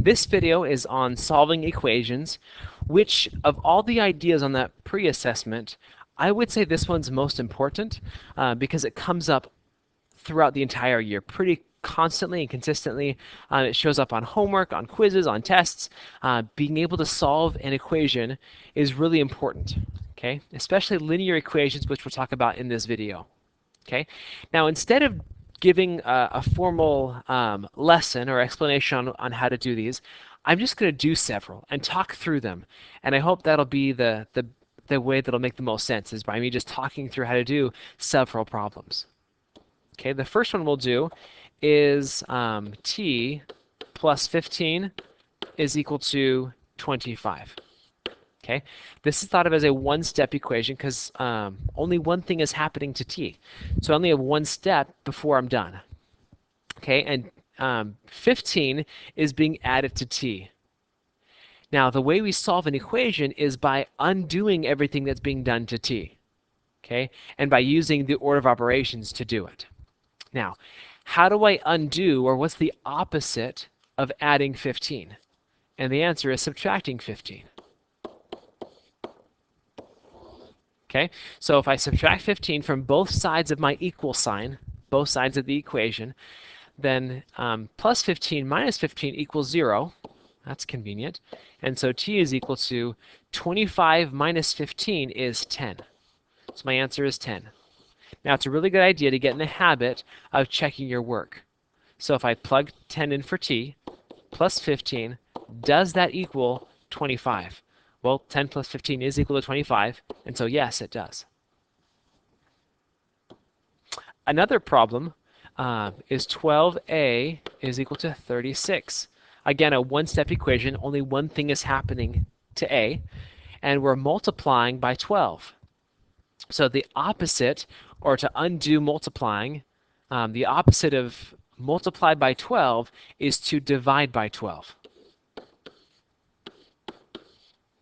This video is on solving equations, which of all the ideas on that pre-assessment, I would say this one's most important because it comes up throughout the entire year pretty constantly and consistently. It shows up on homework, on quizzes, on tests. Being able to solve an equation is really important, okay? Especially linear equations, which we'll talk about in this video. Okay. Now, instead of giving a formal lesson or explanation on how to do these, I'm just going to do several and talk through them. And I hope that'll be the way that'll make the most sense, is by me just talking through how to do several problems. Okay, the first one we'll do is t plus 15 is equal to 25. Okay, this is thought of as a one-step equation because only one thing is happening to t. So I only have one step before I'm done. Okay, and 15 is being added to t. Now, the way we solve an equation is by undoing everything that's being done to t. Okay, and by using the order of operations to do it. Now, how do I undo, or what's the opposite of adding 15? And the answer is subtracting 15. Okay, so if I subtract 15 from both sides of my equal sign, both sides of the equation, then plus 15 minus 15 equals 0. That's convenient. And so t is equal to 25 minus 15 is 10. So my answer is 10. Now, it's a really good idea to get in the habit of checking your work. So if I plug 10 in for t, plus 15, does that equal 25? Well, 10 plus 15 is equal to 25, and so yes, it does. Another problem is 12a is equal to 36. Again, a one-step equation, only one thing is happening to a, and we're multiplying by 12. So the opposite, or to undo multiplying, the opposite of multiply by 12 is to divide by 12.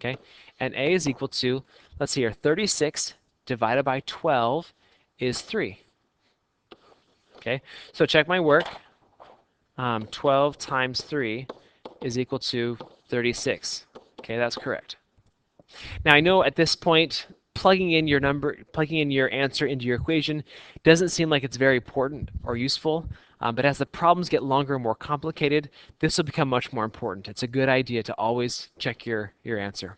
Okay, and a is equal to, let's see here, 36 divided by 12 is 3. Okay, so check my work. 12 times 3 is equal to 36. Okay, that's correct. Now, I know at this point, plugging in your answer into your equation doesn't seem like it's very important or useful, but as the problems get longer and more complicated, this will become much more important. It's a good idea to always check your answer.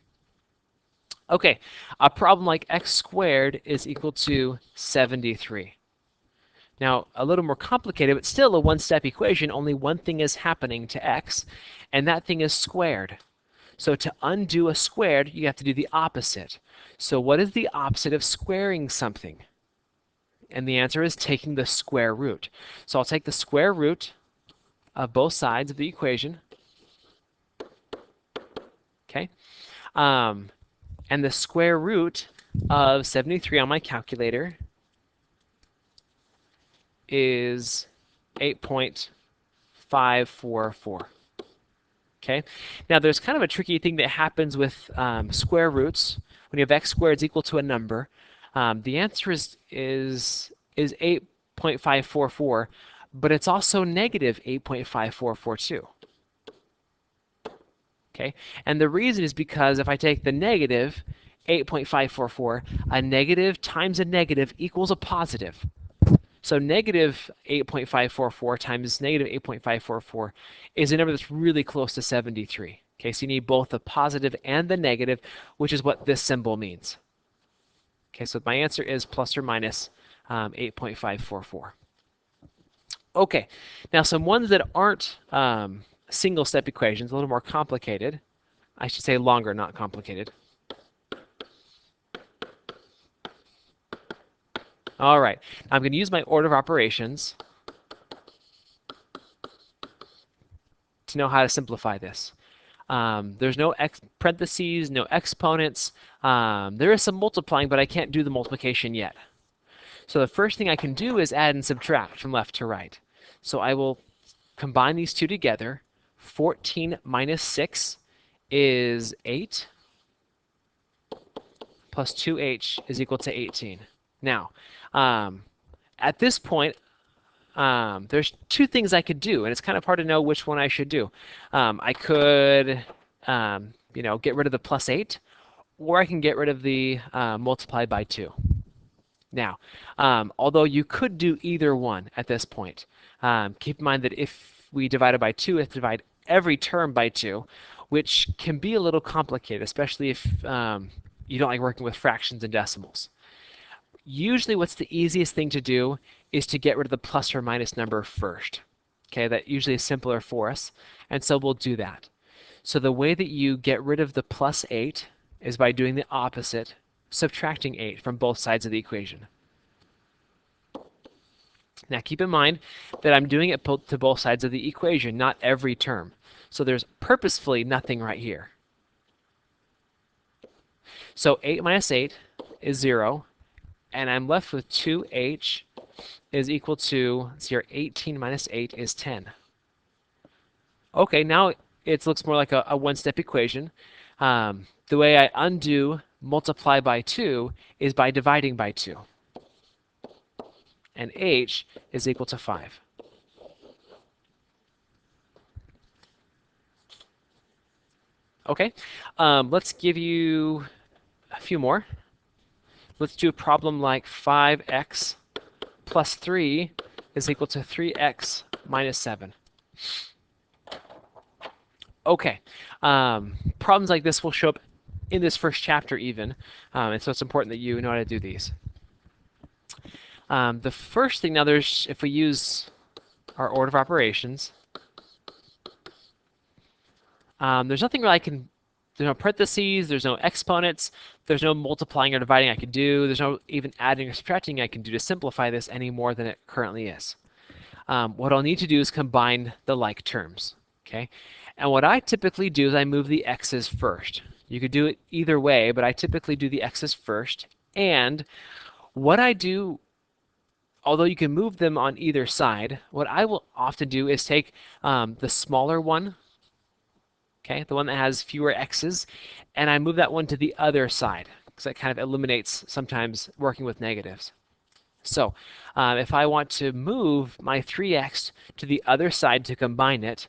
Okay, a problem like x squared is equal to 73. Now, a little more complicated, but still a one-step equation. Only one thing is happening to x, and that thing is squared. So to undo a squared, you have to do the opposite. So what is the opposite of squaring something? And the answer is taking the square root. So I'll take the square root of both sides of the equation. Okay. And the square root of 73 on my calculator is 8.544. Okay. Now there's kind of a tricky thing that happens with square roots. When you have x squared is equal to a number, the answer is 8.544, but it's also negative 8.5442. Okay, and the reason is because if I take the negative 8.544, a negative times a negative equals a positive. So negative 8.544 times negative 8.544 is a number that's really close to 73. Okay, so you need both the positive and the negative, which is what this symbol means. Okay, so my answer is plus or minus 8.544. Okay, now some ones that aren't single-step equations, a little more complicated. I should say longer, not complicated. All right, I'm going to use my order of operations to know how to simplify this. There's no parentheses, no exponents. There is some multiplying, but I can't do the multiplication yet. So the first thing I can do is add and subtract from left to right. So I will combine these two together. 14 minus 6 is 8, plus 2h is equal to 18. Now, at this point, there's two things I could do, and it's kind of hard to know which one I should do. I could, get rid of the plus 8, or I can get rid of the multiply by 2. Now, although you could do either one at this point, keep in mind that if we divide it by 2, we have to divide every term by 2, which can be a little complicated, especially if you don't like working with fractions and decimals. Usually what's the easiest thing to do is to get rid of the plus or minus number first. Okay, that usually is simpler for us, and so we'll do that. So the way that you get rid of the plus 8 is by doing the opposite, subtracting 8 from both sides of the equation. Now keep in mind that I'm doing it to both sides of the equation, not every term. So there's purposefully nothing right here. So 8 minus 8 is 0, and I'm left with 2h is equal to, let's see here, 18 minus 8 is 10. Okay, now it looks more like a one-step equation. The way I undo multiply by 2 is by dividing by 2. And h is equal to 5. Okay, let's give you a few more. Let's do a problem like 5x plus 3 is equal to 3x minus 7. Okay, problems like this will show up in this first chapter even, and so it's important that you know how to do these. The first thing, now if we use our order of operations, there's nothing really there's no parentheses, there's no exponents, there's no multiplying or dividing I can do, there's no even adding or subtracting I can do to simplify this any more than it currently is. What I'll need to do is combine the like terms, okay? And what I typically do is I move the x's first. You could do it either way, but I typically do the x's first. And what I do, although you can move them on either side, what I will often do is take the smaller one, okay, the one that has fewer x's, and I move that one to the other side, because that kind of eliminates sometimes working with negatives. So if I want to move my 3x to the other side to combine it,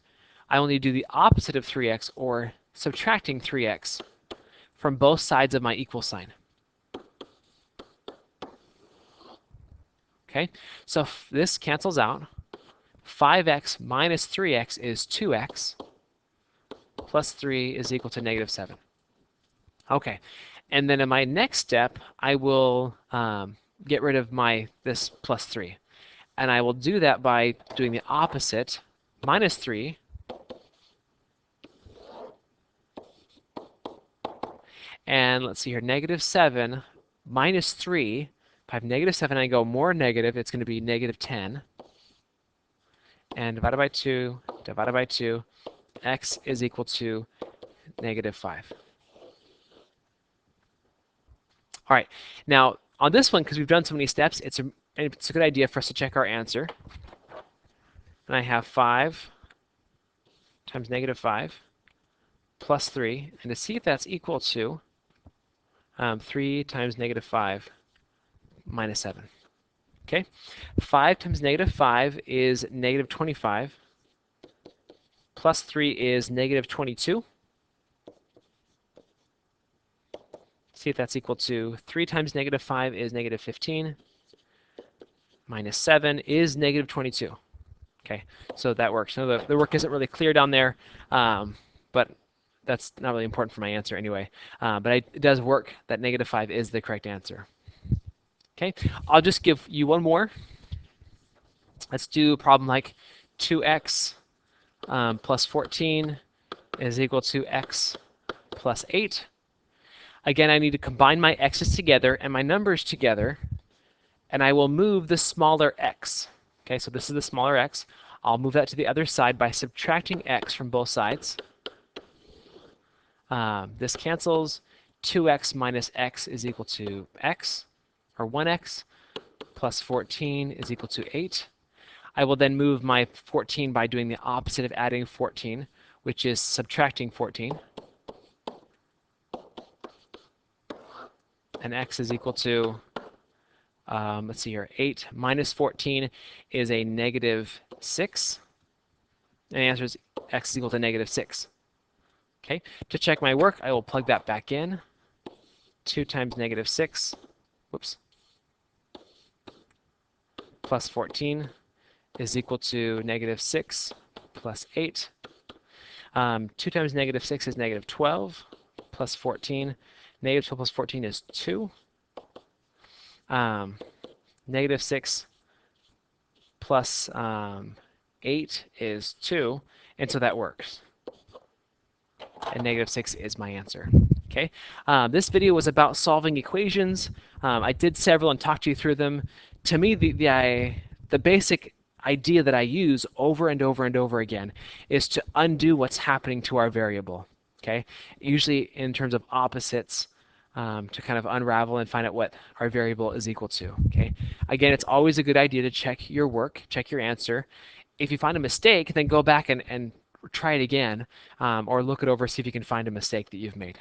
I will need to do the opposite of 3x, or subtracting 3x from both sides of my equal sign. Okay, so this cancels out. 5x minus 3x is 2x, plus 3 is equal to negative 7. Okay, and then in my next step, I will get rid of this plus 3. And I will do that by doing the opposite, minus 3, and let's see here, negative 7 minus 3. If I have negative 7 and I go more negative, it's going to be negative 10. And divided by 2, x is equal to negative 5. All right, now on this one, because we've done so many steps, it's a good idea for us to check our answer. And I have 5 times negative 5 plus 3, and to see if that's equal to 3 times negative 5 minus 7. Okay, 5 times negative 5 is negative 25, plus 3 is negative 22. See if that's equal to 3 times negative 5 is negative 15, minus 7 is negative 22. Okay, so that works. So the work isn't really clear down there, but that's not really important for my answer anyway. But it does work that negative 5 is the correct answer. Okay, I'll just give you one more. Let's do a problem like 2x plus 14 is equal to x plus 8. Again, I need to combine my x's together and my numbers together, and I will move the smaller x. Okay, so this is the smaller x. I'll move that to the other side by subtracting x from both sides. This cancels. 2x minus x is equal to x, or 1x, plus 14 is equal to 8. I will then move my 14 by doing the opposite of adding 14, which is subtracting 14. And x is equal to let's see here, 8 minus 14 is a negative 6. And the answer is x is equal to negative 6. Okay, to check my work, I will plug that back in. 2 times negative 6, whoops, plus 14 is equal to negative 6 plus 8. 2 times negative 6 is negative 12 plus 14. Negative 12 plus 14 is 2. Negative 6 plus 8 is 2, and so that works. And negative 6 is my answer. Okay, this video was about solving equations. I did several and talked you through them. To me, the basic idea that I use over and over and over again is to undo what's happening to our variable. Okay, usually in terms of opposites, to kind of unravel and find out what our variable is equal to. Okay, again, it's always a good idea to check your work, check your answer. If you find a mistake, then go back and try it again, or look it over, see if you can find a mistake that you've made.